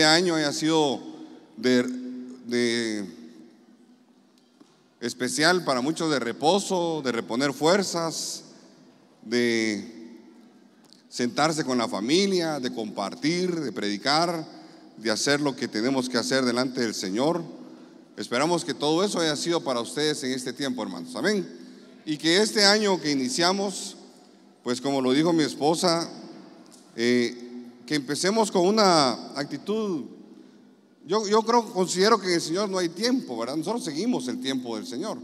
de año haya sido de especial para muchos, de reposo, de reponer fuerzas, de sentarse con la familia, de compartir, de predicar, de hacer lo que tenemos que hacer delante del Señor. Esperamos que todo eso haya sido para ustedes en este tiempo, hermanos. Amén. Y que este año que iniciamos, pues como lo dijo mi esposa, que empecemos con una actitud. Yo considero que en el Señor no hay tiempo, ¿verdad? Nosotros seguimos el tiempo del Señor,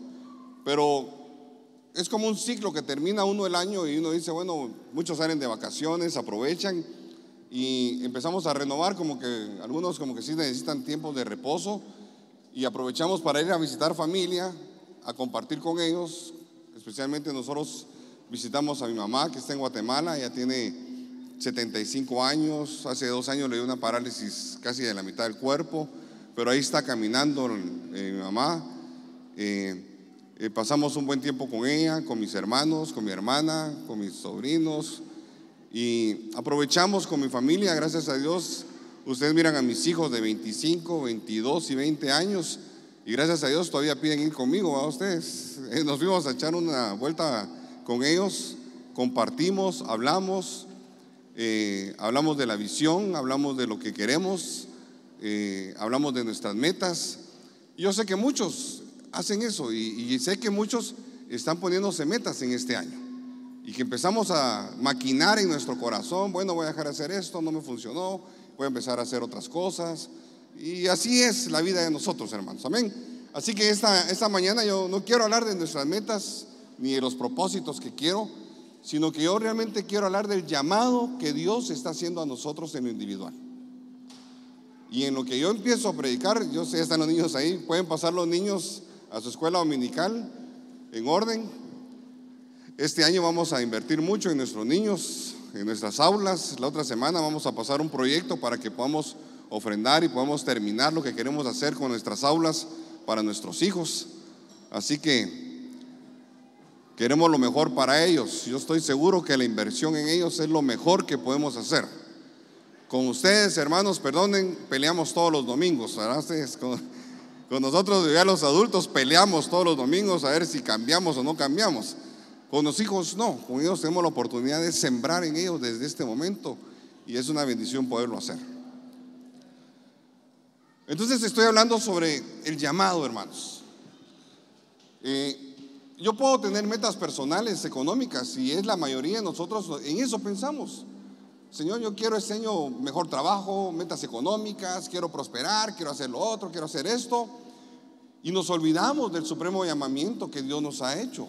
pero es como un ciclo que termina uno el año y uno dice, bueno, muchos salen de vacaciones, aprovechan y empezamos a renovar, como que algunos como que sí necesitan tiempos de reposo y aprovechamos para ir a visitar familia, a compartir con ellos. Especialmente nosotros visitamos a mi mamá, que está en Guatemala. Ella tiene 75 años, hace 2 años le dio una parálisis casi de la mitad del cuerpo, pero ahí está caminando mi mamá. Pasamos un buen tiempo con ella, con mis hermanos, con mi hermana, con mis sobrinos, y aprovechamos con mi familia. Gracias a Dios, ustedes miran a mis hijos de 25, 22 y 20 años, y gracias a Dios todavía piden ir conmigo, ¿verdad ustedes? Nos fuimos a echar una vuelta con ellos, compartimos, hablamos de la visión, hablamos de lo que queremos, hablamos de nuestras metas. Yo sé que muchos hacen eso y sé que muchos están poniéndose metas en este año y que empezamos a maquinar en nuestro corazón, bueno, voy a dejar de hacer esto, no me funcionó, voy a empezar a hacer otras cosas. Y así es la vida de nosotros, hermanos. Amén. Así que esta mañana yo no quiero hablar de nuestras metas ni de los propósitos que quiero, sino que yo realmente quiero hablar del llamado que Dios está haciendo a nosotros en lo individual. Y en lo que yo empiezo a predicar, yo sé, están los niños ahí, pueden pasar los niños a su escuela dominical en orden. Este año vamos a invertir mucho en nuestros niños, en nuestras aulas. La otra semana vamos a pasar un proyecto para que podamos ofrendar y podamos terminar lo que queremos hacer con nuestras aulas para nuestros hijos. Así que queremos lo mejor para ellos. Yo estoy seguro que la inversión en ellos es lo mejor que podemos hacer. Con ustedes, hermanos, perdonen, peleamos todos los domingos, ¿verdad? Ustedes, con nosotros ya los adultos peleamos todos los domingos a ver si cambiamos o no cambiamos. Con los hijos no, con ellos tenemos la oportunidad de sembrar en ellos desde este momento y es una bendición poderlo hacer. Entonces estoy hablando sobre el llamado, hermanos. Yo puedo tener metas personales, económicas, y es la mayoría de nosotros en eso pensamos. Señor, yo quiero este año mejor trabajo, metas económicas, quiero prosperar, quiero hacer lo otro, quiero hacer esto. Y nos olvidamos del supremo llamamiento que Dios nos ha hecho.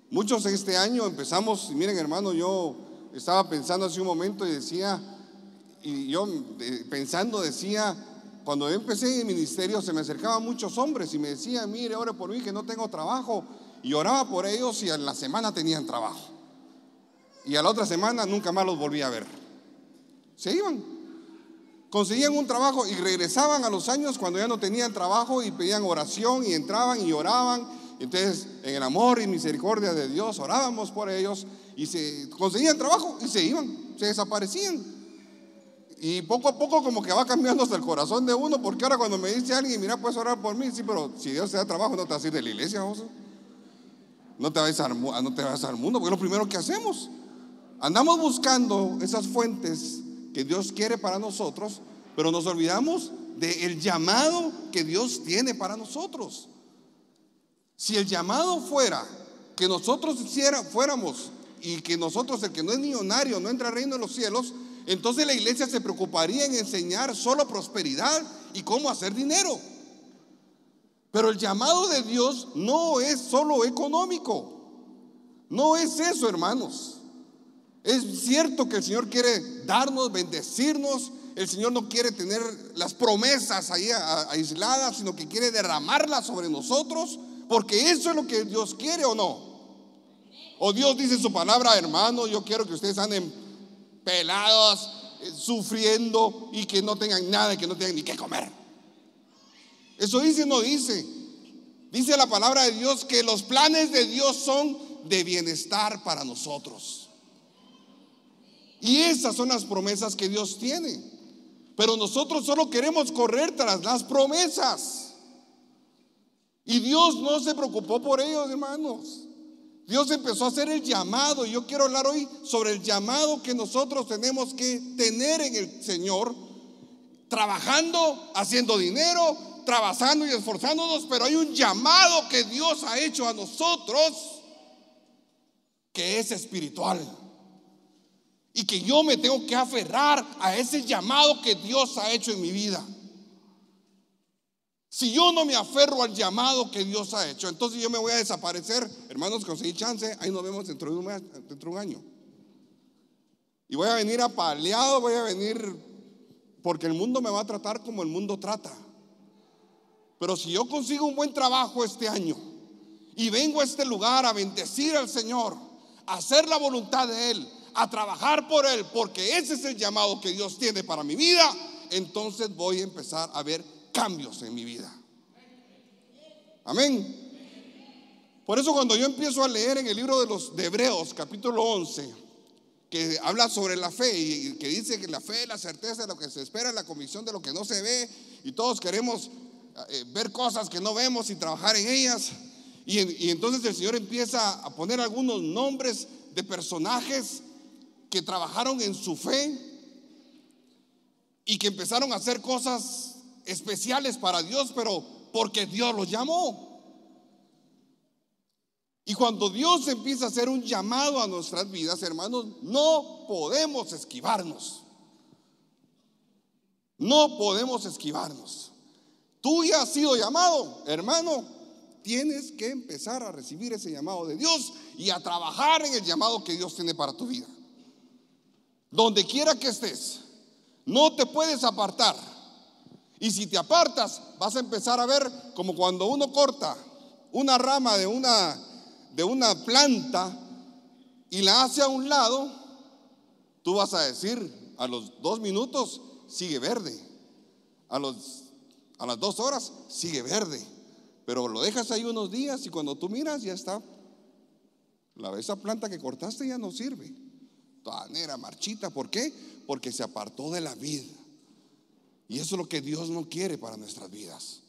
Muchos este año empezamos, y miren, hermano, yo estaba pensando hace un momento y decía, cuando yo empecé en el ministerio se me acercaban muchos hombres y me decían, mire, ore por mí que no tengo trabajo. Y oraba por ellos y a la semana tenían trabajo. Y a la otra semana nunca más los volví a ver. Se iban, conseguían un trabajo y regresaban a los años cuando ya no tenían trabajo y pedían oración y entraban y oraban. Entonces, en el amor y misericordia de Dios orábamos por ellos y se conseguían trabajo y se iban, se desaparecían. Y poco a poco como que va cambiando hasta el corazón de uno, porque ahora cuando me dice alguien, mira, puedes orar por mí, sí, pero si Dios te da trabajo no te vas a ir de la iglesia, vamos. No te vas al mundo, porque es lo primero que hacemos. Andamos buscando esas fuentes que Dios quiere para nosotros, pero nos olvidamos del llamado que Dios tiene para nosotros. Si el llamado fuera que nosotros fuéramos y que nosotros, el que no es millonario, no entra al reino de los cielos, entonces la iglesia se preocuparía en enseñar solo prosperidad y cómo hacer dinero. Pero el llamado de Dios no es solo económico. No es eso, hermanos. Es cierto que el Señor quiere darnos, bendecirnos. El Señor no quiere tener las promesas ahí aisladas, sino que quiere derramarlas sobre nosotros, porque eso es lo que Dios quiere, ¿o no? O Dios dice en su palabra, hermano, yo quiero que ustedes anden pelados, sufriendo y que no tengan nada y que no tengan ni qué comer. Eso dice o no dice. Dice la palabra de Dios que los planes de Dios son de bienestar para nosotros. Y esas son las promesas que Dios tiene. Pero nosotros solo queremos correr tras las promesas. Y Dios no se preocupó por ellos, hermanos. Dios empezó a hacer el llamado. Y yo quiero hablar hoy sobre el llamado que nosotros tenemos que tener en el Señor, trabajando, haciendo dinero, trabajando y esforzándonos. Pero hay un llamado que Dios ha hecho a nosotros que es espiritual, y que yo me tengo que aferrar a ese llamado que Dios ha hecho en mi vida. Si yo no me aferro al llamado que Dios ha hecho, entonces yo me voy a desaparecer. Hermanos, conseguí chance, ahí nos vemos dentro de un año. Y voy a venir apaleado, voy a venir porque el mundo me va a tratar como el mundo trata. Pero si yo consigo un buen trabajo este año y vengo a este lugar a bendecir al Señor, a hacer la voluntad de Él, a trabajar por Él, porque ese es el llamado que Dios tiene para mi vida, entonces voy a empezar a ver cambios en mi vida. Amén. Por eso cuando yo empiezo a leer en el libro de Hebreos capítulo 11, que habla sobre la fe y que dice que la fe es la certeza de lo que se espera, la convicción de lo que no se ve, y todos queremos ver cosas que no vemos y trabajar en ellas, y entonces el Señor empieza a poner algunos nombres de personajes que trabajaron en su fe y que empezaron a hacer cosas especiales para Dios, pero porque Dios los llamó. Y cuando Dios empieza a hacer un llamado a nuestras vidas, hermanos, no podemos esquivarnos. No podemos esquivarnos. Tú ya has sido llamado, hermano. Tienes que empezar a recibir ese llamado de Dios y a trabajar en el llamado que Dios tiene para tu vida. Donde quiera que estés, no te puedes apartar. Y si te apartas, vas a empezar a ver como cuando uno corta una rama de una planta y la hace a un lado, tú vas a decir, a los 2 minutos sigue verde, a las 2 horas sigue verde, pero lo dejas ahí unos días y cuando tú miras ya está, esa planta que cortaste ya no sirve, toda negra, marchita. ¿Por qué? Porque se apartó de la vid. Y eso es lo que Dios no quiere para nuestras vidas.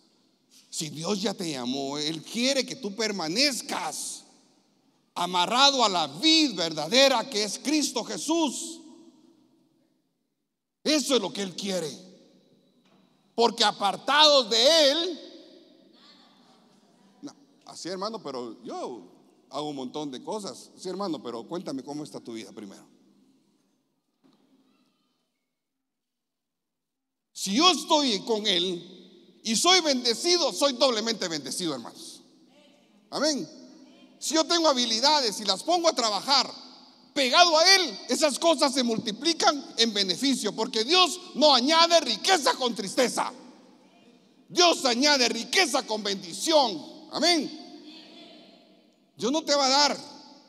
Si Dios ya te llamó, Él quiere que tú permanezcas amarrado a la vid verdadera que es Cristo Jesús. Eso es lo que Él quiere. Porque apartados de Él, no, así hermano, pero yo hago un montón de cosas. Sí hermano, pero cuéntame cómo está tu vida primero. Si yo estoy con Él y soy bendecido, soy doblemente bendecido, hermanos. Amén. Si yo tengo habilidades y las pongo a trabajar pegado a Él, esas cosas se multiplican en beneficio, porque Dios no añade riqueza con tristeza. Dios añade riqueza con bendición. Amén. Dios no te va a dar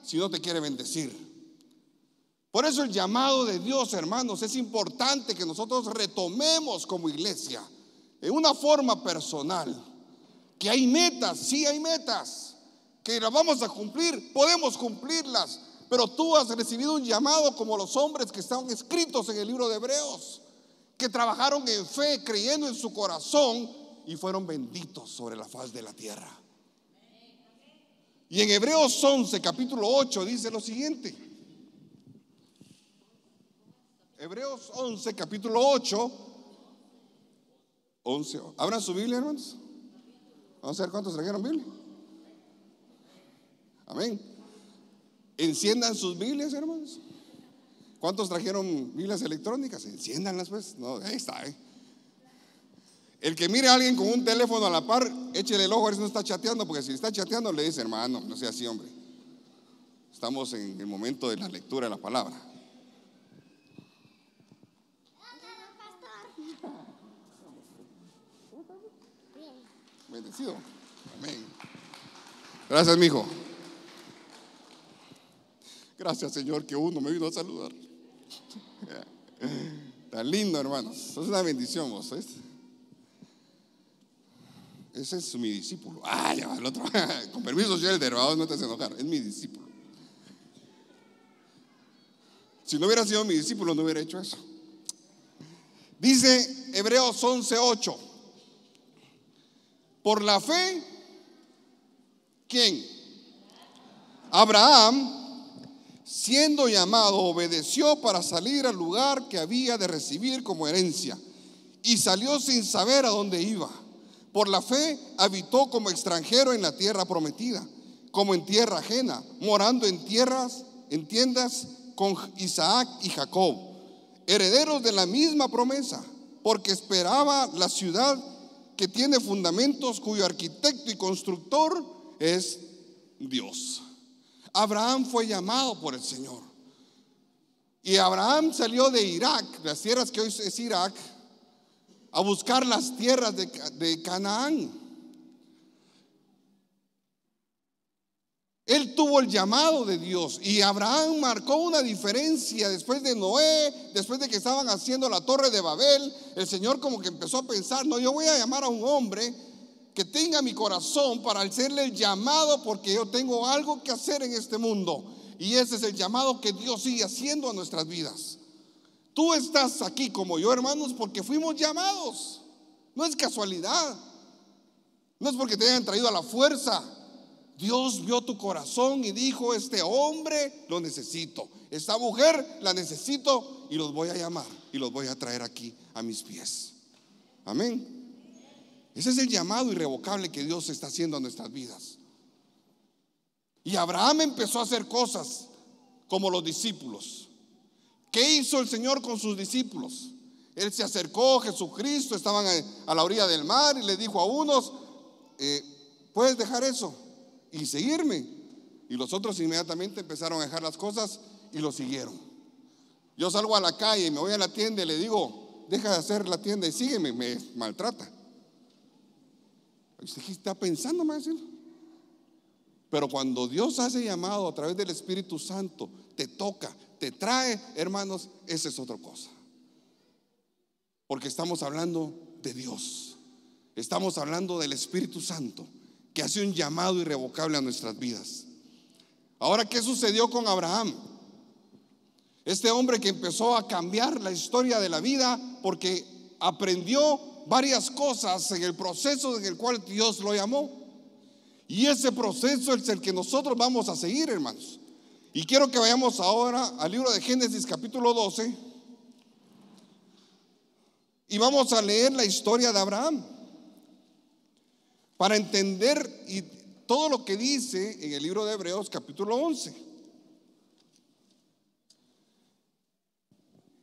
si no te quiere bendecir. Por eso el llamado de Dios, hermanos, es importante que nosotros retomemos como iglesia en una forma personal. Que hay metas, sí hay metas, que las vamos a cumplir, podemos cumplirlas, pero tú has recibido un llamado como los hombres que están escritos en el libro de Hebreos, que trabajaron en fe, creyendo en su corazón y fueron benditos sobre la faz de la tierra. Y en Hebreos 11, capítulo 8 dice lo siguiente. Hebreos 11, capítulo 8. 11. ¿Abran su Biblia, hermanos? Vamos a ver cuántos trajeron Biblia. Amén. Enciendan sus Biblias, hermanos. ¿Cuántos trajeron Biblias electrónicas? Enciéndanlas, pues. No, ahí está, El que mire a alguien con un teléfono a la par, échele el ojo a ver si no está chateando, porque si está chateando le dice, hermano, no sea así, hombre. Estamos en el momento de la lectura de la palabra. Bendecido. Amén. Gracias, mi hijo. Gracias, Señor, que uno me vino a saludar. Tan lindo, hermanos. Es una bendición, vos, ¿sabes? Ese es mi discípulo. Ah, ya va el otro. Con permiso, Shelder, no te haces enojar. Es mi discípulo. Si no hubiera sido mi discípulo, no hubiera hecho eso. Dice Hebreos 11:8. Por la fe, ¿quién? Abraham, siendo llamado, obedeció para salir al lugar que había de recibir como herencia, y salió sin saber a dónde iba. Por la fe habitó como extranjero en la tierra prometida, como en tierra ajena, morando en tiendas con Isaac y Jacob, herederos de la misma promesa, porque esperaba la ciudad que tiene fundamentos, cuyo arquitecto y constructor es Dios. Abraham fue llamado por el Señor. Y Abraham salió de Irak, las tierras que hoy es Irak, a buscar las tierras de Canaán. Él tuvo el llamado de Dios, y Abraham marcó una diferencia después de Noé, después de que estaban haciendo la torre de Babel. El Señor como que empezó a pensar: no, yo voy a llamar a un hombre que tenga mi corazón para hacerle el llamado, porque yo tengo algo que hacer en este mundo. Y ese es el llamado que Dios sigue haciendo a nuestras vidas. Tú estás aquí como yo, hermanos, porque fuimos llamados. No es casualidad, no es porque te hayan traído a la fuerza. Dios vio tu corazón y dijo: este hombre lo necesito, esta mujer la necesito, y los voy a llamar y los voy a traer aquí a mis pies. Amén. Ese es el llamado irrevocable que Dios está haciendo a nuestras vidas. Y Abraham empezó a hacer cosas como los discípulos. ¿Qué hizo el Señor con sus discípulos? Él se acercó, Jesucristo, estaban a la orilla del mar, y le dijo a unos: ¿puedes dejar eso y seguirme? Y los otros inmediatamente empezaron a dejar las cosas y lo siguieron. Yo salgo a la calle y me voy a la tienda y le digo: deja de hacer la tienda y sígueme. Me maltrata. ¿Usted qué está pensando, me va a decir? Pero cuando Dios hace llamado a través del Espíritu Santo, te toca, te trae, hermanos, esa es otra cosa. Porque estamos hablando de Dios, estamos hablando del Espíritu Santo, que hace un llamado irrevocable a nuestras vidas. Ahora, ¿qué sucedió con Abraham? Este hombre que empezó a cambiar la historia de la vida porque aprendió varias cosas en el proceso en el cual Dios lo llamó. Y ese proceso es el que nosotros vamos a seguir, hermanos. Y quiero que vayamos ahora al libro de Génesis capítulo 12, y vamos a leer la historia de Abraham para entender todo lo que dice en el libro de Hebreos capítulo 11.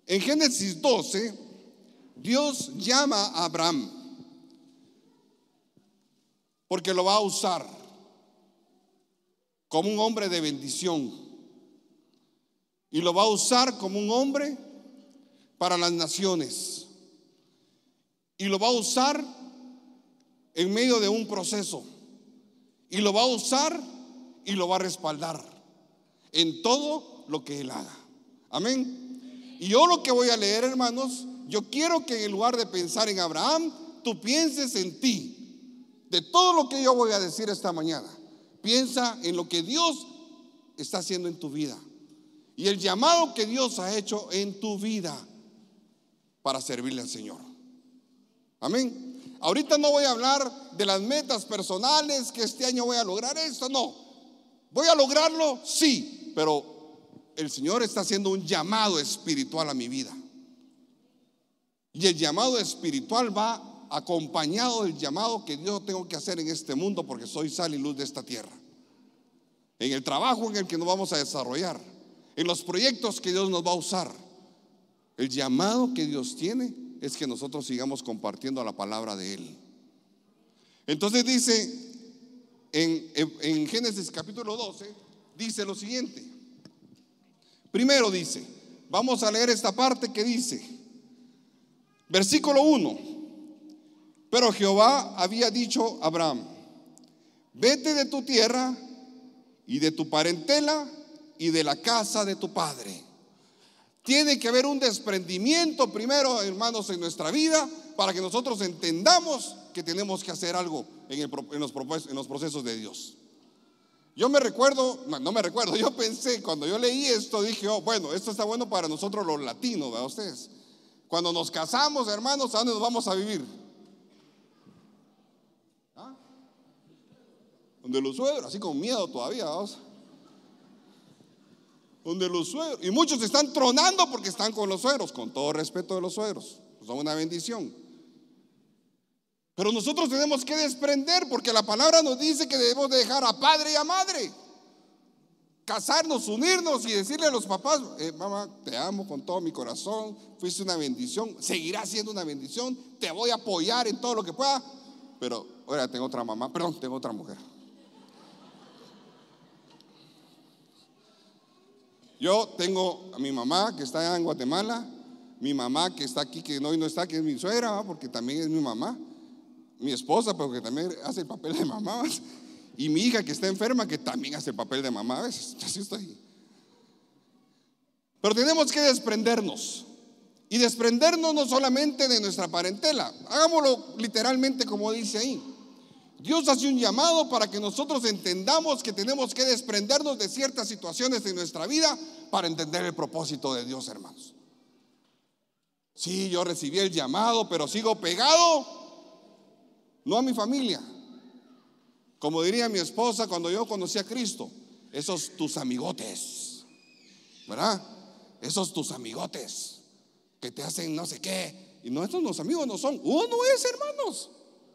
En Génesis 12, Dios llama a Abraham porque lo va a usar como un hombre de bendición, y lo va a usar como un hombre para las naciones, y lo va a usar en medio de un proceso, y lo va a usar y lo va a respaldar en todo lo que él haga. Amén. Y yo lo que voy a leer, hermanos, yo quiero que en lugar de pensar en Abraham, tú pienses en ti. De todo lo que yo voy a decir esta mañana, piensa en lo que Dios está haciendo en tu vida y el llamado que Dios ha hecho en tu vida para servirle al Señor. Amén. Ahorita no voy a hablar de las metas personales, que este año voy a lograr esto, no. Voy a lograrlo, sí, pero el Señor está haciendo un llamado espiritual a mi vida. Y el llamado espiritual va acompañado del llamado que yo tengo que hacer en este mundo, porque soy sal y luz de esta tierra. En el trabajo en el que nos vamos a desarrollar, en los proyectos que Dios nos va a usar, el llamado que Dios tiene es que nosotros sigamos compartiendo la palabra de Él. Entonces dice en Génesis capítulo 12, dice lo siguiente. Primero dice, vamos a leer esta parte que dice, versículo 1: pero Jehová había dicho a Abraham: vete de tu tierra y de tu parentela y de la casa de tu padre. Tiene que haber un desprendimiento primero, hermanos, en nuestra vida, para que nosotros entendamos que tenemos que hacer algo en los procesos de Dios. Yo pensé, cuando yo leí esto, dije: oh, bueno, esto está bueno para nosotros los latinos, ¿verdad ustedes? Cuando nos casamos, hermanos, ¿a dónde nos vamos a vivir? ¿Ah? Donde los suegros, así con miedo todavía, vamos. Donde los suegros, y muchos están tronando porque están con los suegros, con todo respeto de los suegros, son una bendición. Pero nosotros tenemos que desprender, porque la palabra nos dice que debemos de dejar a padre y a madre, casarnos, unirnos y decirle a los papás: mamá, te amo con todo mi corazón, fuiste una bendición, seguirás siendo una bendición, te voy a apoyar en todo lo que pueda, pero ahora tengo otra mamá, perdón, tengo otra mujer. Yo tengo a mi mamá que está allá en Guatemala, mi mamá que está aquí, que hoy no está, que es mi suegra, porque también es mi mamá, mi esposa, porque también hace el papel de mamá, y mi hija que está enferma, que también hace el papel de mamá a veces. Así estoy. Pero tenemos que desprendernos, y desprendernos no solamente de nuestra parentela, hagámoslo literalmente como dice ahí. Dios hace un llamado para que nosotros entendamos que tenemos que desprendernos de ciertas situaciones de nuestra vida para entender el propósito de Dios, hermanos. Sí, yo recibí el llamado, pero sigo pegado, no a mi familia. Como diría mi esposa cuando yo conocí a Cristo: esos tus amigotes, ¿verdad? Esos tus amigotes que te hacen no sé qué. Y no, estos los amigos no son, uno es, hermanos.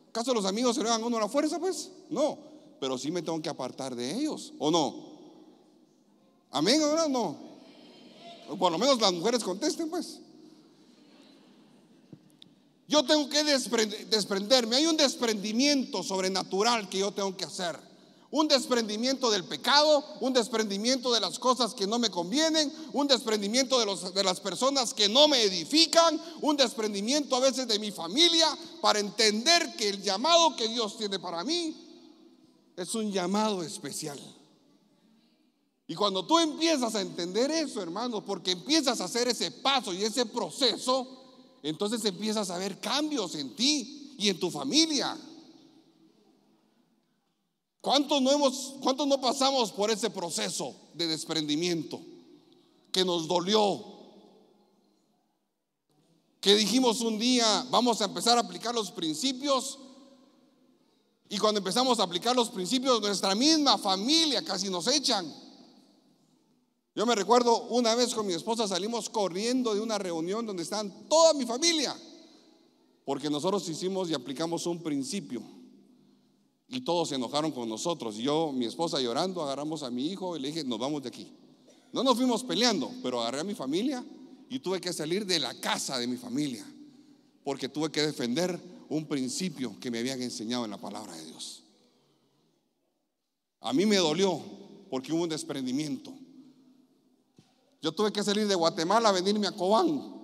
¿Acaso los amigos se le dan a uno a la fuerza? Pues no, pero sí me tengo que apartar de ellos, ¿o no? Amén, ¿verdad? No. Por lo menos las mujeres contesten, pues. Yo tengo que desprenderme. Hay un desprendimiento sobrenatural que yo tengo que hacer. Un desprendimiento del pecado, un desprendimiento de las cosas que no me convienen, un desprendimiento de las personas que no me edifican, un desprendimiento a veces de mi familia, para entender que el llamado que Dios tiene para mí es un llamado especial. Y cuando tú empiezas a entender eso, hermano, porque empiezas a hacer ese paso y ese proceso, entonces empiezas a ver cambios en ti y en tu familia. ¿Cuántos no pasamos por ese proceso de desprendimiento que nos dolió? Que dijimos un día: vamos a empezar a aplicar los principios, y cuando empezamos a aplicar los principios, nuestra misma familia casi nos echan. Yo me recuerdo una vez con mi esposa salimos corriendo de una reunión donde estaban toda mi familia, porque nosotros hicimos y aplicamos un principio. Y todos se enojaron con nosotros. Y yo, mi esposa llorando, agarramos a mi hijo y le dije: nos vamos de aquí. No nos fuimos peleando, pero agarré a mi familia y tuve que salir de la casa de mi familia, porque tuve que defender un principio que me habían enseñado en la palabra de Dios. A mí me dolió porque hubo un desprendimiento. Yo tuve que salir de Guatemala a venirme a Cobán,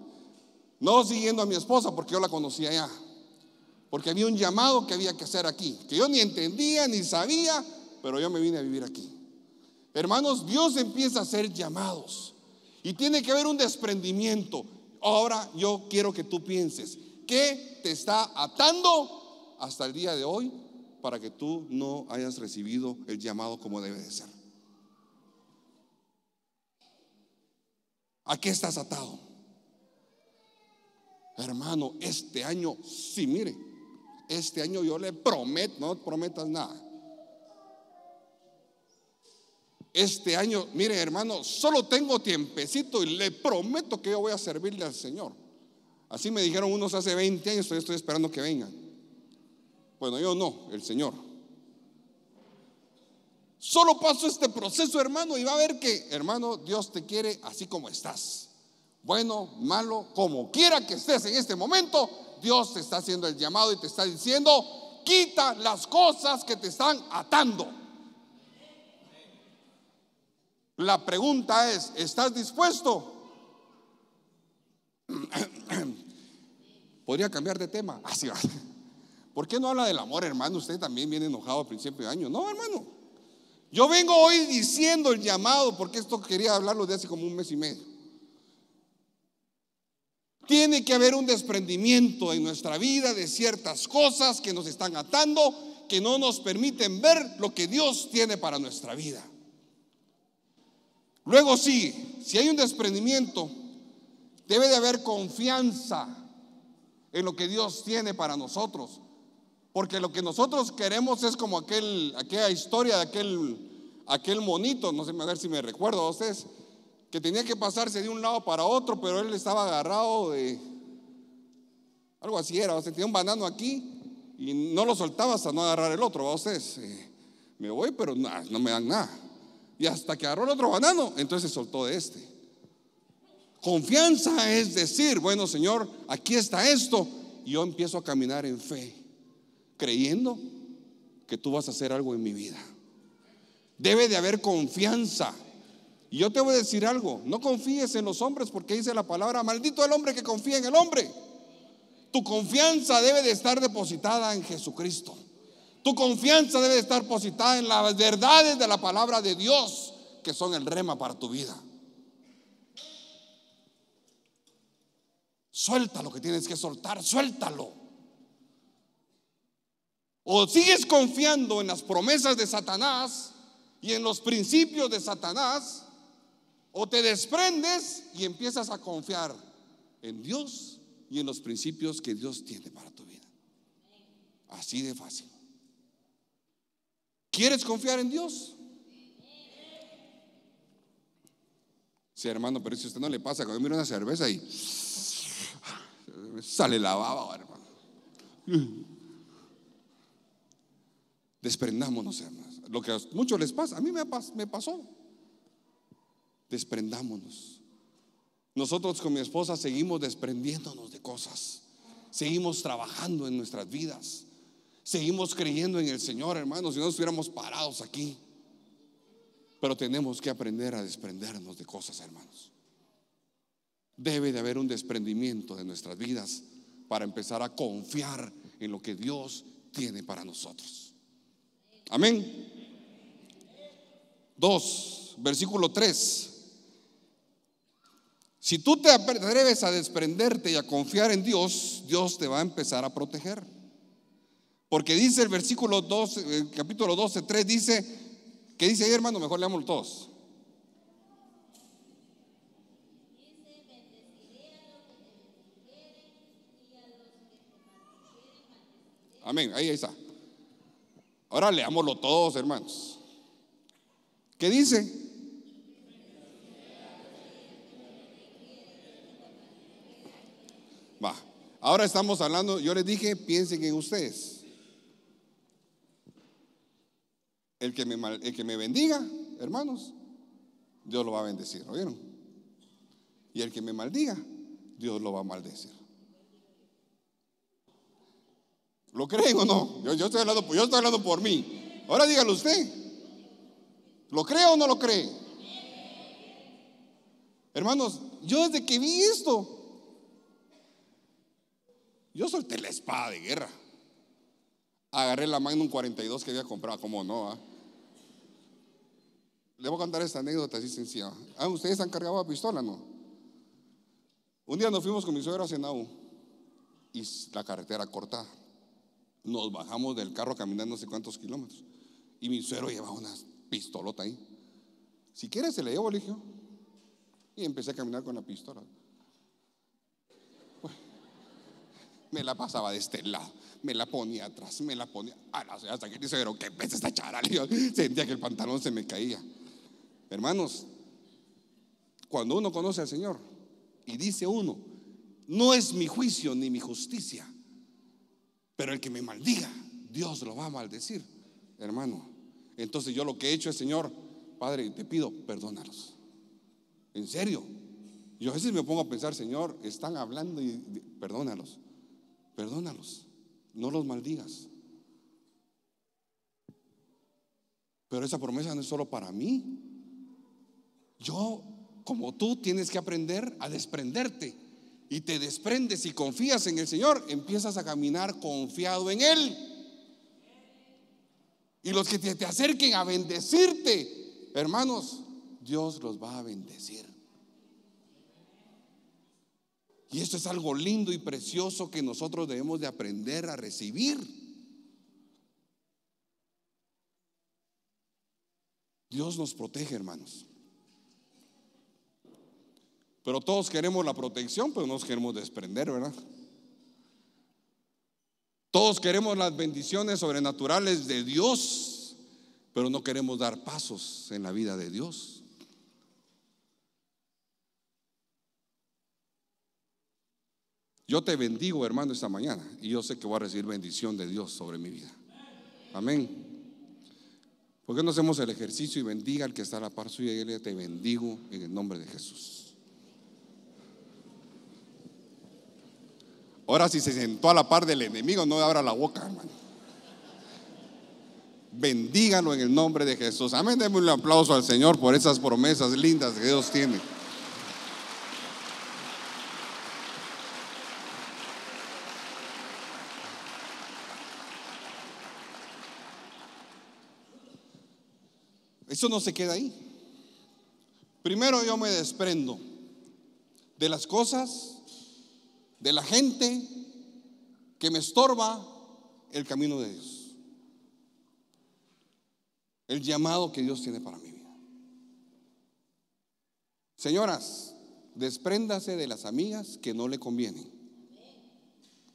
no siguiendo a mi esposa porque yo la conocía allá, porque había un llamado que había que hacer aquí, que yo ni entendía ni sabía, pero yo me vine a vivir aquí. Hermanos, Dios empieza a hacer llamados y tiene que haber un desprendimiento. Ahora yo quiero que tú pienses: ¿qué te está atando hasta el día de hoy para que tú no hayas recibido el llamado como debe de ser? ¿A qué estás atado? Hermano, este año, sí, mire, este año yo le prometo, no prometas nada. Este año, mire, hermano, solo tengo tiempecito y le prometo que yo voy a servirle al Señor. Así me dijeron unos hace 20 años, estoy esperando que vengan. Bueno, yo no, el Señor. Solo paso este proceso, hermano, y va a ver que, hermano, Dios te quiere así como estás. Bueno, malo, como quiera que estés en este momento, Dios te está haciendo el llamado y te está diciendo: quita las cosas que te están atando. La pregunta es: ¿estás dispuesto? Podría cambiar de tema. Así va. ¿Por qué no habla del amor, hermano? Usted también viene enojado al principio de año. No, hermano. Yo vengo hoy diciendo el llamado, porque esto quería hablarlo de hace como un mes y medio. Tiene que haber un desprendimiento en nuestra vida de ciertas cosas que nos están atando, que no nos permiten ver lo que Dios tiene para nuestra vida. Luego sí, si hay un desprendimiento, Debe de haber confianza en lo que Dios tiene para nosotros. Porque lo que nosotros queremos es como aquella historia de aquel monito, no sé, a ver si me recuerdo a ustedes, que tenía que pasarse de un lado para otro, pero él estaba agarrado de algo así era, o sea, tenía un banano aquí y no lo soltaba hasta no agarrar el otro. ¿Va ustedes? Me voy, pero no me dan nada. Y hasta que agarró el otro banano, entonces se soltó de este. Confianza es decir, bueno, Señor, aquí está esto, y yo empiezo a caminar en fe, creyendo que tú vas a hacer algo en mi vida. Debe de haber confianza. Y yo te voy a decir algo: no confíes en los hombres, porque dice la palabra, maldito el hombre que confía en el hombre. Tu confianza debe de estar depositada en Jesucristo. Tu confianza debe de estar depositada en las verdades de la palabra de Dios, que son el rema para tu vida. Suelta lo que tienes que soltar, suéltalo. O sigues confiando en las promesas de Satanás y en los principios de Satanás, o te desprendes y empiezas a confiar en Dios y en los principios que Dios tiene para tu vida. Así de fácil. ¿Quieres confiar en Dios? Sí, hermano, pero si a usted no le pasa, cuando mira una cerveza y sale la baba, hermano. Desprendámonos, hermanos. Lo que a muchos les pasa, a mí me pasó. Desprendámonos. Nosotros con mi esposa seguimos desprendiéndonos de cosas. Seguimos trabajando en nuestras vidas. Seguimos creyendo en el Señor, hermanos. Si no estuviéramos parados aquí. Pero tenemos que aprender a desprendernos de cosas, hermanos. Debe de haber un desprendimiento de nuestras vidas para empezar a confiar en lo que Dios tiene para nosotros. Amén. 2, versículo 3. Si tú te atreves a desprenderte y a confiar en Dios, Dios te va a empezar a proteger. Porque dice el versículo 2, el capítulo 12, 3, dice, ¿qué dice ahí, hermano? Mejor leamos todos. Amén, ahí está. Ahora leámoslo todos, hermanos. ¿Qué dice? Va. Ahora estamos hablando, yo les dije, piensen en ustedes. El que me bendiga, hermanos, Dios lo va a bendecir, ¿oyeron? Y el que me maldiga, Dios lo va a maldecir. ¿Lo creen o no? Yo estoy hablando por mí. Ahora dígalo usted. ¿Lo cree o no lo cree? Hermanos, yo desde que vi esto, yo solté la espada de guerra. Agarré la Magnum 42 que había comprado. ¿Cómo no? Le voy a contar esta anécdota así sencilla. ¿Ustedes han cargado la pistola? No. Un día nos fuimos con mi suegro a Senau y la carretera cortada. Nos bajamos del carro caminando no sé cuántos kilómetros y mi suegro llevaba una pistolota ahí. Si quieres se le llevo, le dije. Y empecé a caminar con la pistola. Me la pasaba de este lado, me la ponía atrás, me la ponía hasta que dice, pero ¿qué pesa esta charal? Yo sentía que el pantalón se me caía. Hermanos, cuando uno conoce al Señor y dice uno, no es mi juicio ni mi justicia, pero el que me maldiga, Dios lo va a maldecir, hermano. Entonces yo lo que he hecho es, Señor, Padre, te pido, perdónalos. En serio, yo a veces me pongo a pensar, Señor, están hablando y perdónalos. Perdónalos, no los maldigas. Pero esa promesa no es solo para mí. Yo, como tú, tienes que aprender a desprenderte. Y te desprendes y confías en el Señor, empiezas a caminar confiado en Él. Y los que te acerquen a bendecirte, hermanos, Dios los va a bendecir. Y esto es algo lindo y precioso que nosotros debemos de aprender a recibir. Dios nos protege, hermanos. Pero todos queremos la protección, pero no nos queremos desprender, ¿verdad? Todos queremos las bendiciones sobrenaturales de Dios, pero no queremos dar pasos en la vida de Dios. Yo te bendigo, hermano, esta mañana, y yo sé que voy a recibir bendición de Dios sobre mi vida. Amén. ¿Por qué no hacemos el ejercicio y bendiga al que está a la par suya y él te bendigo en el nombre de Jesús? Ahora, si se sentó a la par del enemigo, no abra la boca, hermano. Bendígalo en el nombre de Jesús. Amén. Denme un aplauso al Señor por esas promesas lindas que Dios tiene. Eso no se queda ahí. Primero yo me desprendo de las cosas, de la gente que me estorba el camino de Dios, el llamado que Dios tiene para mi vida. Señoras, despréndase de las amigas que no le convienen.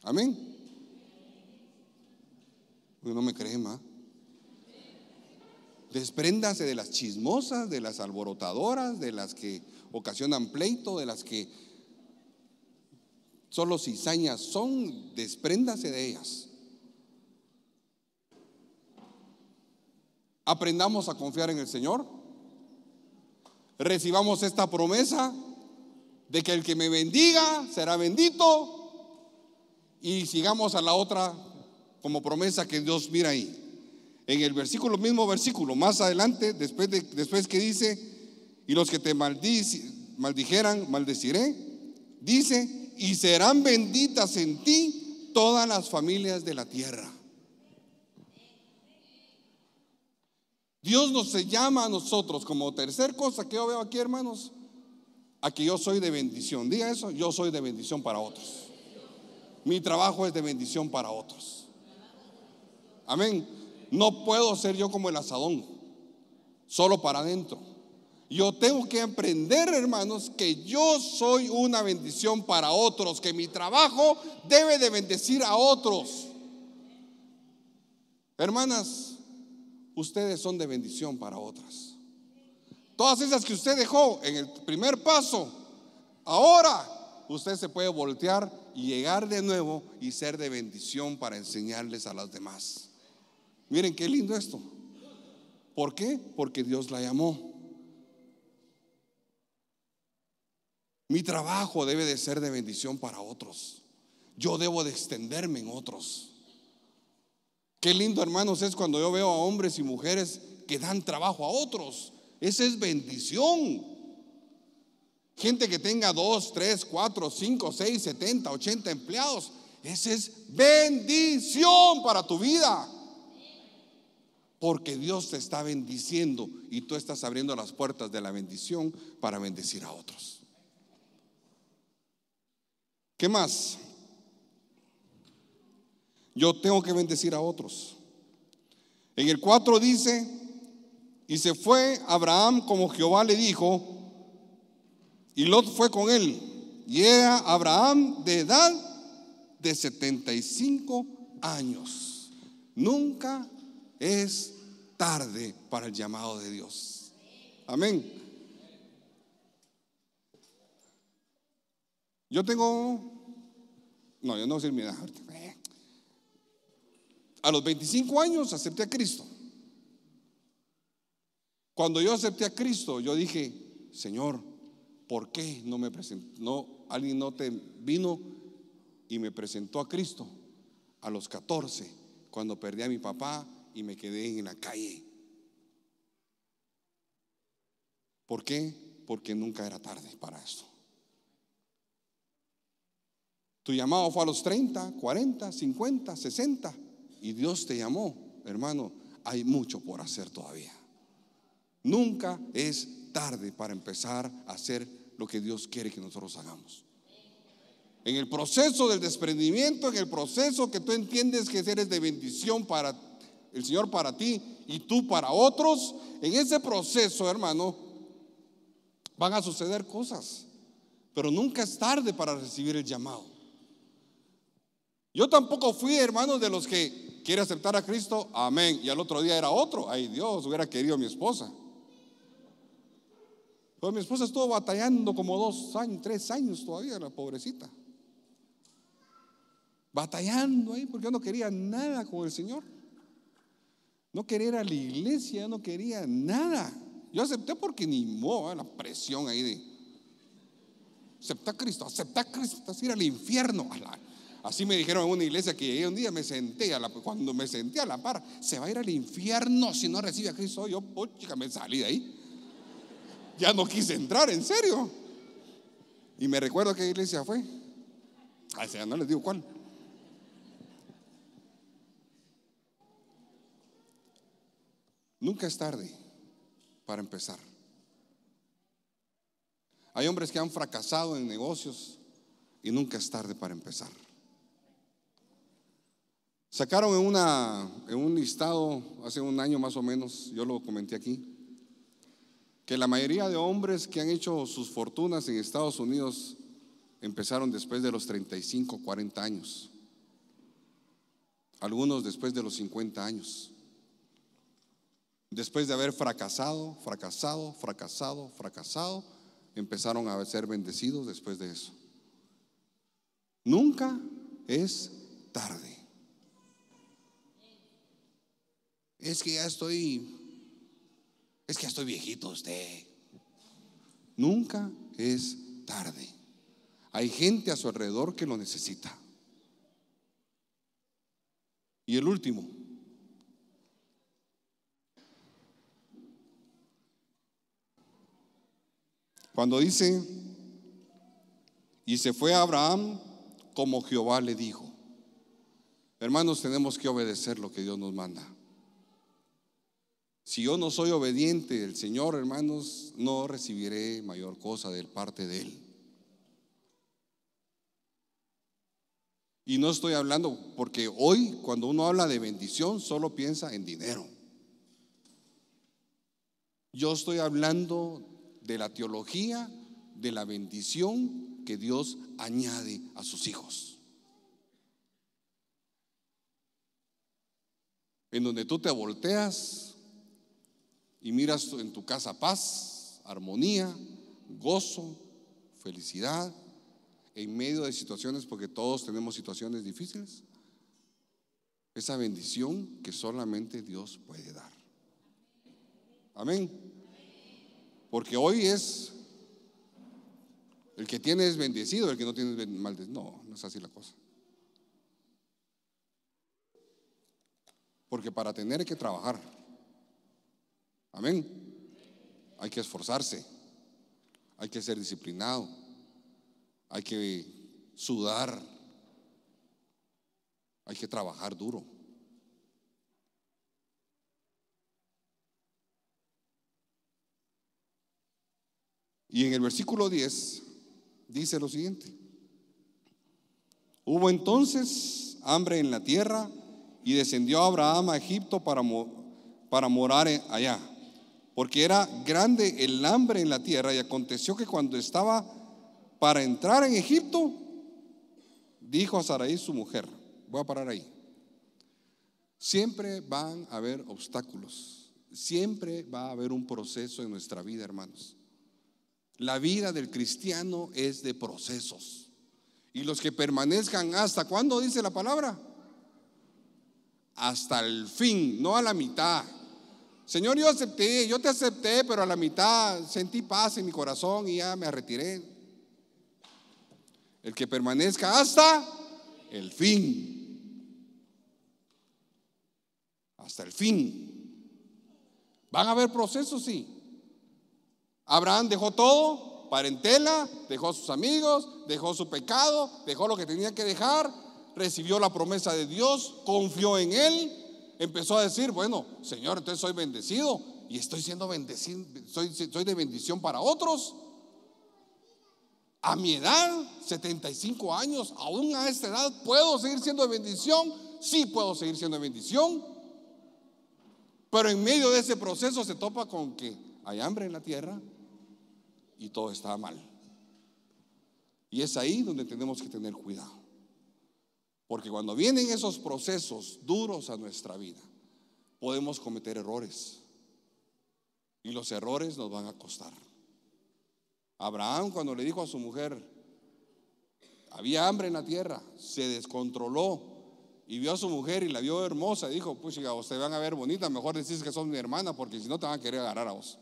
Amén. No me creen más. Despréndase de las chismosas, de las alborotadoras, de las que ocasionan pleito, de las que solo cizañas son. Despréndase de ellas. Aprendamos a confiar en el Señor. Recibamos esta promesa de que el que me bendiga será bendito. Y sigamos a la otra como promesa que Dios mira ahí. En el versículo, mismo versículo, más adelante, después que dice, y los que te maldijeran, maldeciré, dice, y serán benditas en ti todas las familias de la tierra. Dios nos llama a nosotros, como tercer cosa que yo veo aquí, hermanos, a que yo soy de bendición. Diga eso, yo soy de bendición para otros. Mi trabajo es de bendición para otros. Amén. No puedo ser yo como el asadón, solo para adentro. Yo tengo que aprender, hermanos, que yo soy una bendición para otros, que mi trabajo debe de bendecir a otros. Hermanas, ustedes son de bendición para otras. Todas esas que usted dejó en el primer paso, ahora usted se puede voltear y llegar de nuevo y ser de bendición para enseñarles a las demás. Miren qué lindo esto. ¿Por qué? Porque Dios la llamó. Mi trabajo debe de ser de bendición para otros. Yo debo de extenderme en otros. Qué lindo, hermanos, es cuando yo veo a hombres y mujeres que dan trabajo a otros. Esa es bendición. Gente que tenga 2, 3, 4, 5, 6, 70, 80 empleados. Esa es bendición para tu vida. Porque Dios te está bendiciendo y tú estás abriendo las puertas de la bendición para bendecir a otros. ¿Qué más? Yo tengo que bendecir a otros. En el 4 dice, y se fue Abraham como Jehová le dijo, y Lot fue con él. Y era Abraham de edad de 75 años. Nunca es tarde para el llamado de Dios. Amén. Yo no voy a decir mi edad. A los 25 años acepté a Cristo. Cuando yo acepté a Cristo, yo dije, Señor, ¿por qué no me presentó? Alguien no te vino y me presentó a Cristo a los 14, cuando perdí a mi papá y me quedé en la calle. ¿Por qué? Porque nunca era tarde para eso. Tu llamado fue a los 30, 40, 50, 60 y Dios te llamó. Hermano, hay mucho por hacer todavía. Nunca es tarde para empezar a hacer lo que Dios quiere que nosotros hagamos. En el proceso del desprendimiento, en el proceso que tú entiendes que eres de bendición para el Señor, para ti y tú para otros, en ese proceso, hermano, van a suceder cosas. pero nunca es tarde para recibir el llamado. Yo tampoco fui, hermanos, de los que quiere aceptar a Cristo, amén, y al otro día era otro. Ay, Dios, hubiera querido a mi esposa. Pero mi esposa estuvo batallando como 2 años, 3 años todavía, la pobrecita. Batallando ahí porque yo no quería nada con el Señor. No quería ir a la iglesia, no quería nada. Yo acepté porque ni modo, la presión ahí de acepta a Cristo, es ir al infierno. Así me dijeron en una iglesia que llegué un día, cuando me senté a la par, se va a ir al infierno si no recibe a Cristo. Yo, chica, me salí de ahí. Ya no quise entrar, en serio. Y me recuerdo qué iglesia fue. Ay, no les digo cuál. Nunca es tarde para empezar. Hay hombres que han fracasado en negocios y nunca es tarde para empezar. Sacaron en un listado hace un año más o menos, yo lo comenté aquí, que la mayoría de hombres que han hecho sus fortunas en Estados Unidos empezaron después de los 35, 40 años. Algunos después de los 50 años. Después de haber fracasado, empezaron a ser bendecidos después de eso. Nunca es tarde. Es que ya estoy viejito usted. Nunca es tarde. Hay gente a su alrededor que lo necesita. Y el último, cuando dice, y se fue a Abraham como Jehová le dijo. Hermanos, tenemos que obedecer lo que Dios nos manda. Si yo no soy obediente del Señor, hermanos, no recibiré mayor cosa de parte de Él. Y no estoy hablando, porque hoy cuando uno habla de bendición solo piensa en dinero. Yo estoy hablando de la teología de la bendición que Dios añade a sus hijos. En donde tú te volteas y miras en tu casa paz, armonía, gozo, felicidad, en medio de situaciones, porque todos tenemos situaciones difíciles. Esa bendición que solamente Dios puede dar. Amén. Porque hoy es el que tiene es bendecido, el que no tiene es maldecido. No, no es así la cosa. Porque para tener hay que trabajar. Amén. Hay que esforzarse. Hay que ser disciplinado. Hay que sudar. Hay que trabajar duro. Y en el versículo 10 dice lo siguiente: hubo entonces hambre en la tierra y descendió Abraham a Egipto para morar allá, porque era grande el hambre en la tierra. Y aconteció que cuando estaba para entrar en Egipto, dijo a Sarai su mujer, voy a parar ahí. Siempre van a haber obstáculos, siempre va a haber un proceso en nuestra vida, hermanos. La vida del cristiano es de procesos. Y los que permanezcan hasta, ¿cuándo dice la palabra? Hasta el fin, no a la mitad. Señor, yo te acepté, pero a la mitad sentí paz en mi corazón y ya me retiré. El que permanezca hasta el fin. Hasta el fin. Van a haber procesos, sí. Abraham dejó todo, parentela, dejó a sus amigos, dejó su pecado, dejó lo que tenía que dejar, recibió la promesa de Dios, confió en Él, empezó a decir, bueno, Señor, entonces soy bendecido y estoy siendo bendecido, soy de bendición para otros. A mi edad, 75 años, aún a esta edad, ¿puedo seguir siendo de bendición? Sí, puedo seguir siendo de bendición. Pero en medio de ese proceso se topa con que hay hambre en la tierra y todo está mal. Y es ahí donde tenemos que tener cuidado. Porque cuando vienen esos procesos duros a nuestra vida, podemos cometer errores. Y los errores nos van a costar. Abraham, cuando le dijo a su mujer, había hambre en la tierra, se descontroló y vio a su mujer y la vio hermosa y dijo: pues chica, ustedes van a ver bonita, mejor decís que son mi hermana, porque si no te van a querer agarrar a vos.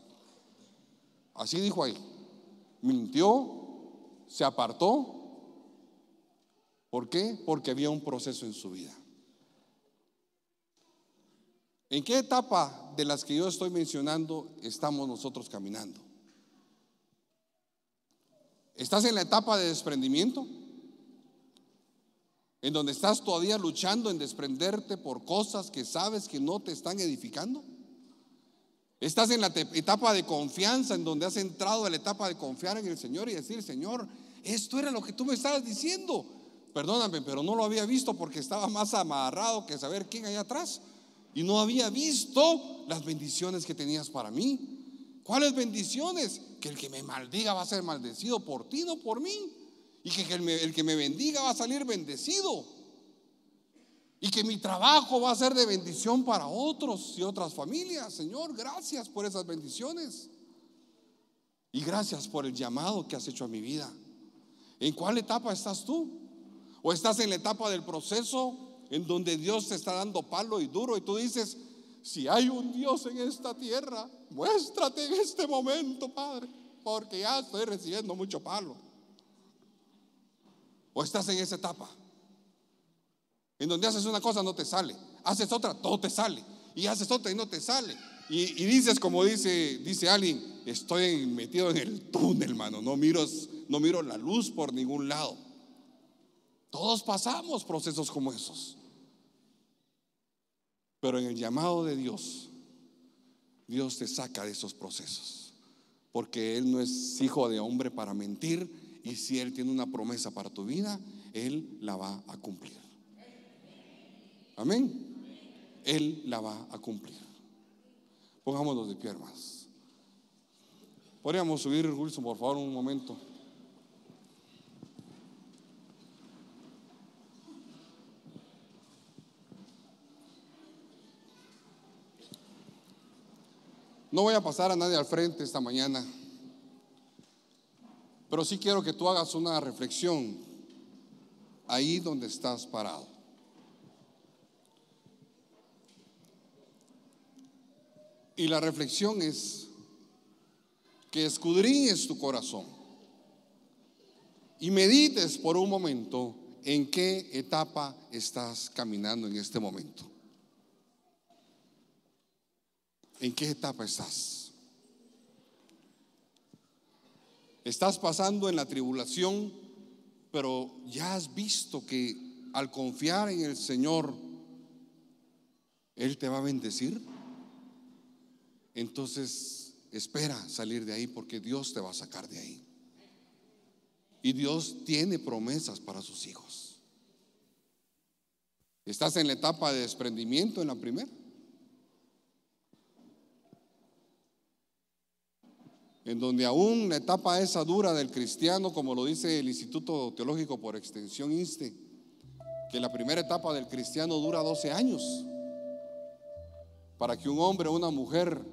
Así dijo ahí. Mintió, se apartó. ¿Por qué? Porque había un proceso en su vida. ¿En qué etapa de las que yo estoy mencionando estamos nosotros caminando? ¿Estás en la etapa de desprendimiento? ¿En donde estás todavía luchando en desprenderte por cosas que sabes que no te están edificando? ¿Estás en la etapa de confianza, en donde has entrado a la etapa de confiar en el Señor y decir: Señor, esto era lo que tú me estabas diciendo? Perdóname, pero no lo había visto porque estaba más amarrado que saber quién hay atrás. Y no había visto las bendiciones que tenías para mí. ¿Cuáles bendiciones? Que el que me maldiga va a ser maldecido por ti, no por mí. Y que el que me bendiga va a salir bendecido. Y que mi trabajo va a ser de bendición para otros y otras familias. Señor, gracias por esas bendiciones. Y gracias por el llamado que has hecho a mi vida. ¿En cuál etapa estás tú? ¿O estás en la etapa del proceso en donde Dios te está dando palo y duro y tú dices: si hay un Dios en esta tierra, muéstrate en este momento, Padre, porque ya estoy recibiendo mucho palo? ¿O estás en esa etapa en donde haces una cosa, no te sale, haces otra, todo te sale, y haces otra y no te sale, y dices, como dice alguien: estoy metido en el túnel, hermano, no miro la luz por ningún lado? Todos pasamos procesos como esos. Pero en el llamado de Dios, Dios te saca de esos procesos, porque Él no es hijo de hombre para mentir. Y si Él tiene una promesa para tu vida, Él la va a cumplir. Amén. Él la va a cumplir. Pongámonos de pie, hermanos. Podríamos subir, Wilson, por favor, un momento. No voy a pasar a nadie al frente esta mañana, pero sí quiero que tú hagas una reflexión ahí donde estás parado. Y la reflexión es que escudriñes tu corazón y medites por un momento en qué etapa estás caminando en este momento. ¿En qué etapa estás? Estás pasando en la tribulación, pero ya has visto que al confiar en el Señor, Él te va a bendecir. Entonces espera salir de ahí, porque Dios te va a sacar de ahí. Y Dios tiene promesas para sus hijos. ¿Estás en la etapa de desprendimiento, en la primera? En donde aún la etapa esa dura del cristiano, como lo dice el Instituto Teológico por Extensión INSTE, que la primera etapa del cristiano dura 12 años. Para que un hombre o una mujer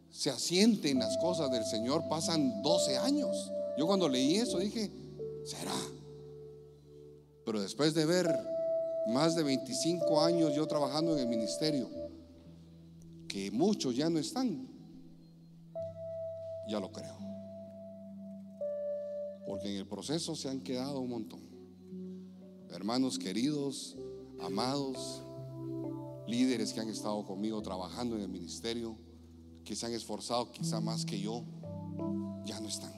se asiente en las cosas del Señor, pasan 12 años. Yo cuando leí eso dije: ¿será? Pero después de ver más de 25 años yo trabajando en el ministerio, que muchos ya no están, ya lo creo. Porque en el proceso se han quedado un montón. Hermanos queridos, amados, líderes que han estado conmigo trabajando en el ministerio, que se han esforzado quizá más que yo, ya no están.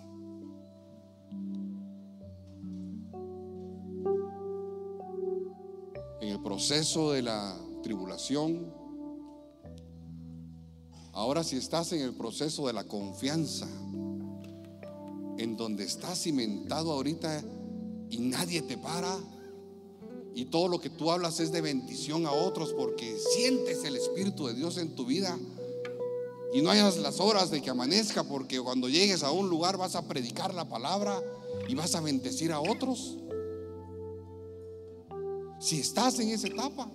En el proceso de la tribulación. Ahora, si estás en el proceso de la confianza, en donde estás cimentado ahorita y nadie te para, y todo lo que tú hablas es de bendición a otros porque sientes el Espíritu de Dios en tu vida, y no hayas las horas de que amanezca, porque cuando llegues a un lugar vas a predicar la palabra y vas a bendecir a otros. Si estás en esa etapa,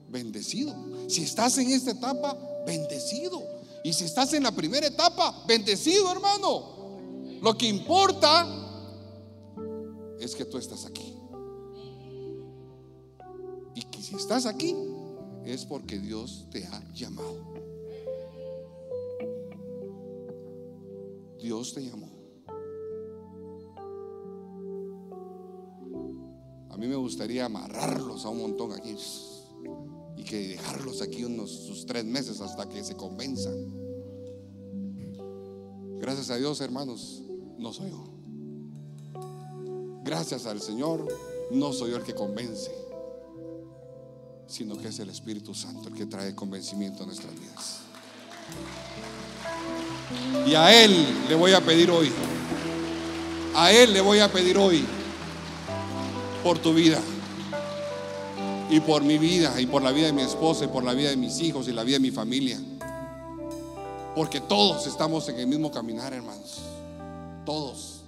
bendecido. Si estás en esta etapa, bendecido. Y si estás en la primera etapa, bendecido, hermano. Lo que importa es que tú estás aquí. Y que si estás aquí es porque Dios te ha llamado. Dios te llamó. A mí me gustaría amarrarlos a un montón aquí y que dejarlos aquí sus 3 meses hasta que se convenzan. Gracias a Dios, hermanos, no soy yo. Gracias al Señor, no soy yo el que convence, sino que es el Espíritu Santo el que trae convencimiento a nuestras vidas. Y a Él le voy a pedir hoy, a Él le voy a pedir hoy por tu vida y por mi vida y por la vida de mi esposa y por la vida de mis hijos y la vida de mi familia, porque todos estamos en el mismo caminar, hermanos, todos.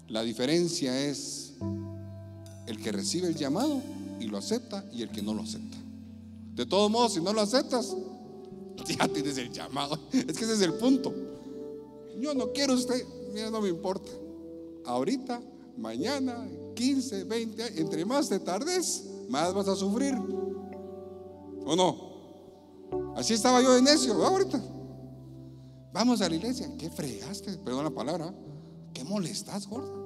La diferencia es el que recibe el llamado y lo acepta y el que no lo acepta. De todos modos, si no lo aceptas, ya tienes el llamado. Es que ese es el punto. Yo no quiero usted, mira, no me importa. Ahorita, mañana, 15, 20, entre más te tardes, más vas a sufrir. ¿O no? Así estaba yo de necio, ahorita. Vamos a la iglesia. ¿Qué fregaste? Perdón la palabra. ¿Qué molestas, gorda?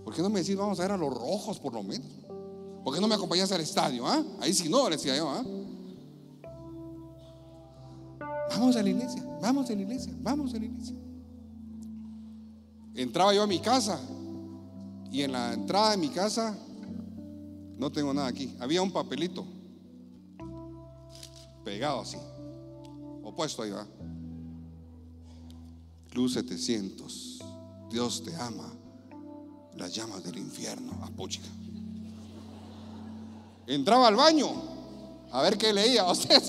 ¿Por qué no me decís vamos a ver a los rojos por lo menos? ¿Por qué no me acompañas al estadio? Ahí sí no, le decía yo. Vamos a la iglesia, vamos a la iglesia, vamos a la iglesia. Entraba yo a mi casa y en la entrada de mi casa, no tengo nada aquí, había un papelito pegado así, opuesto ahí va. Club 700, Dios te ama, las llamas del infierno, apúchica. Entraba al baño a ver qué leía. O sea,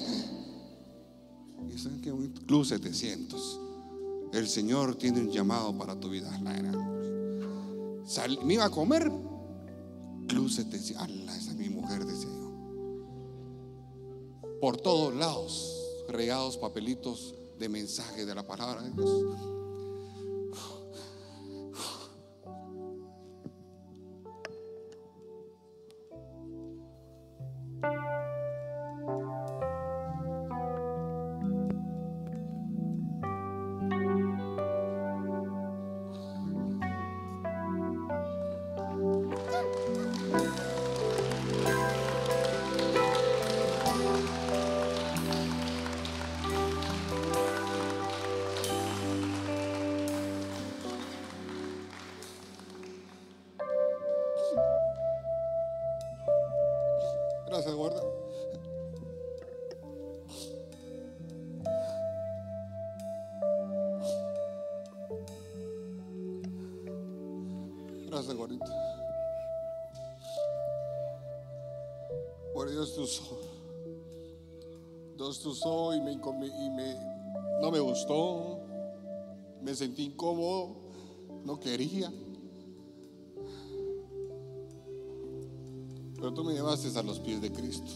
y saben qué bonito. Club 700, el Señor tiene un llamado para tu vida. Me iba a comer, Club 700. Allah, esa es mi mujer, decía yo. Por todos lados regados papelitos de mensaje de la palabra de Dios. Gracias, gorda. Gracias, gordita. Por Dios te usó. Dios te usó y no me gustó. Me sentí incómodo. No quería. Pero tú me llevaste a los pies de Cristo.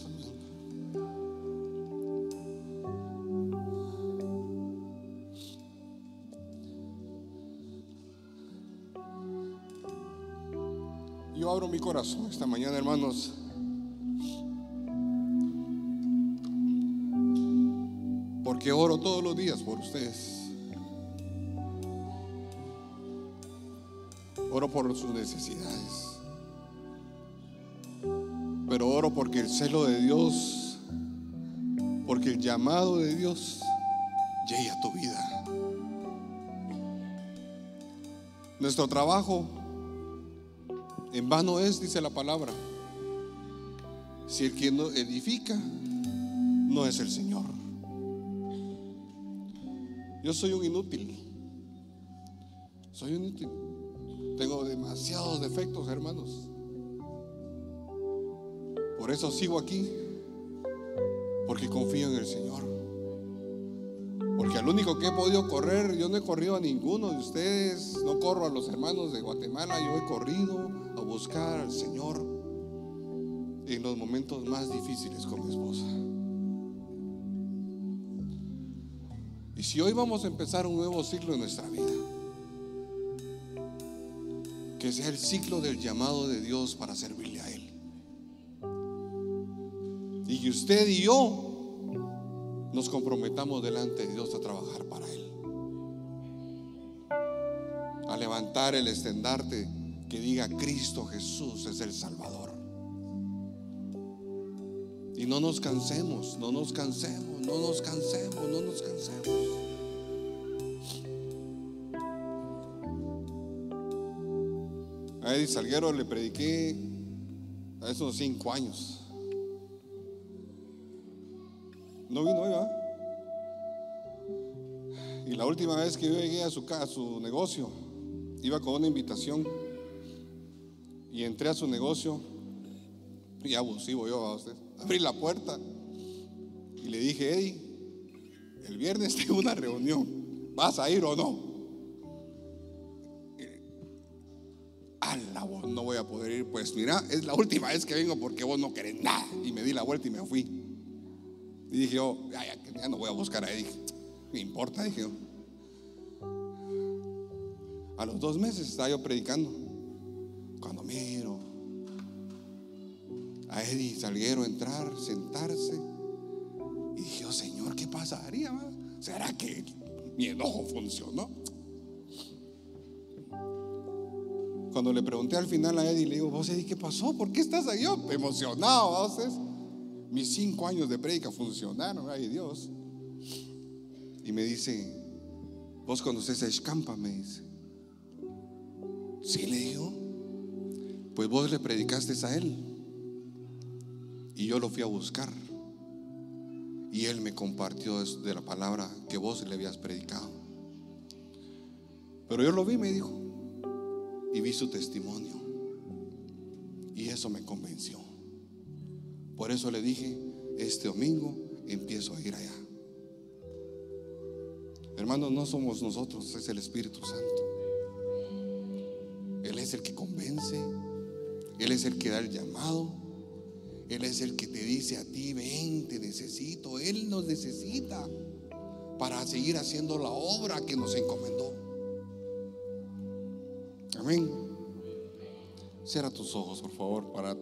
Yo abro mi corazón esta mañana, hermanos, porque oro todos los días por ustedes. Oro por sus necesidades. Pero oro porque el celo de Dios, porque el llamado de Dios llegue a tu vida. Nuestro trabajo en vano es, dice la palabra, si el que no edifica no es el Señor. Yo soy un inútil. Soy un inútil. Tengo demasiados defectos, hermanos. Por eso sigo aquí, porque confío en el Señor. Porque al único que he podido correr, yo no he corrido a ninguno de ustedes, no corro a los hermanos de Guatemala, yo he corrido a buscar al Señor en los momentos más difíciles con mi esposa. Y si hoy vamos a empezar un nuevo ciclo en nuestra vida, que sea el ciclo del llamado de Dios para servirle a Él, y que usted y yo nos comprometamos delante de Dios a trabajar para Él, a levantar el estandarte que diga: Cristo Jesús es el Salvador. Y no nos cansemos, no nos cansemos, no nos cansemos, no nos cansemos. A Eddie Salguero le prediqué a esos 5 años. No vino hoy, ¿verdad? Y la última vez que yo llegué a su negocio, iba con una invitación y entré a su negocio, y abusivo yo, a usted, abrí la puerta y le dije: Eddie, el viernes tengo una reunión, ¿vas a ir o no? Vos no voy a poder ir. Pues mira, es la última vez que vengo porque vos no querés nada. Y me di la vuelta y me fui. Y dije yo: ya no voy a buscar a Eddie, me importa, dije yo. A los 2 meses estaba yo predicando, cuando miro a Eddie Salguero entrar, sentarse, y dije: oh Señor, ¿qué pasaría? ¿Será que mi enojo funcionó? Cuando le pregunté al final a Eddie, le digo: vos, Eddie, ¿qué pasó? ¿Por qué estás ahí? Yo emocionado, ¿sabes? Mis 5 años de prédica funcionaron, ay Dios. Y me dice: ¿vos conocés a Escampa? Me dice. Sí, le digo. Pues vos le predicaste a él y yo lo fui a buscar, y él me compartió de la palabra que vos le habías predicado. Pero yo lo vi, me dijo, y vi su testimonio, y eso me convenció. Por eso le dije: este domingo empiezo a ir allá. Hermanos, no somos nosotros, es el Espíritu Santo. Él es el que convence, Él es el que da el llamado, Él es el que te dice a ti: ven, te necesito. Él nos necesita para seguir haciendo la obra que nos encomendó. Amén. Cierra tus ojos, por favor, para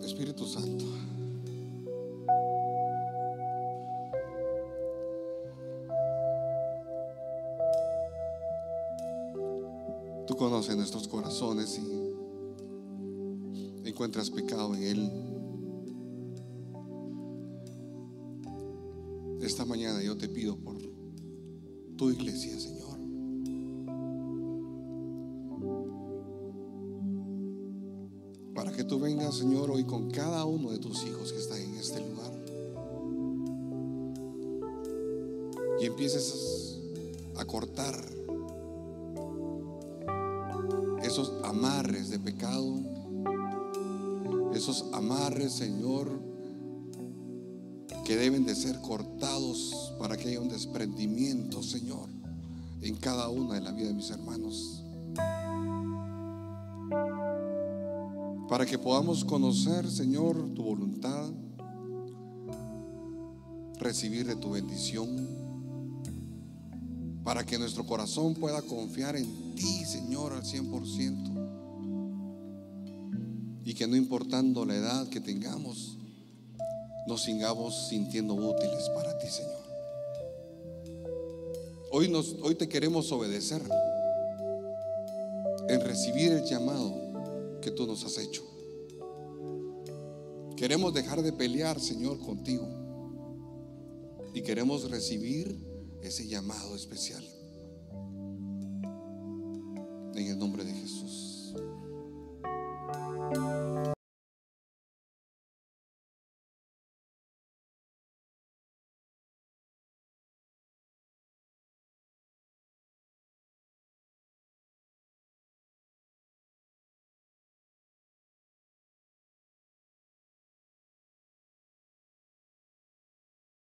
Espíritu Santo. Tú conoces nuestros corazones y encuentras pecado en él. Esta mañana yo te pido por tu iglesia, Señor, para que tú vengas, Señor, hoy con cada uno de tus hijos que están en este lugar y empieces a cortar esos amarres de pecado, esos amarres, Señor, que deben de ser cortados para que haya un desprendimiento, Señor, en cada una de la vida de mis hermanos, para que podamos conocer, Señor, tu voluntad, recibir de tu bendición, para que nuestro corazón pueda confiar en ti, Señor, al 100%, y que no importando la edad que tengamos, nos sigamos sintiendo útiles para ti, Señor. Hoy te queremos obedecer en recibir el llamado que tú nos has hecho. Queremos dejar de pelear, Señor, contigo, y queremos recibir ese llamado especial en el nombre de Jesús.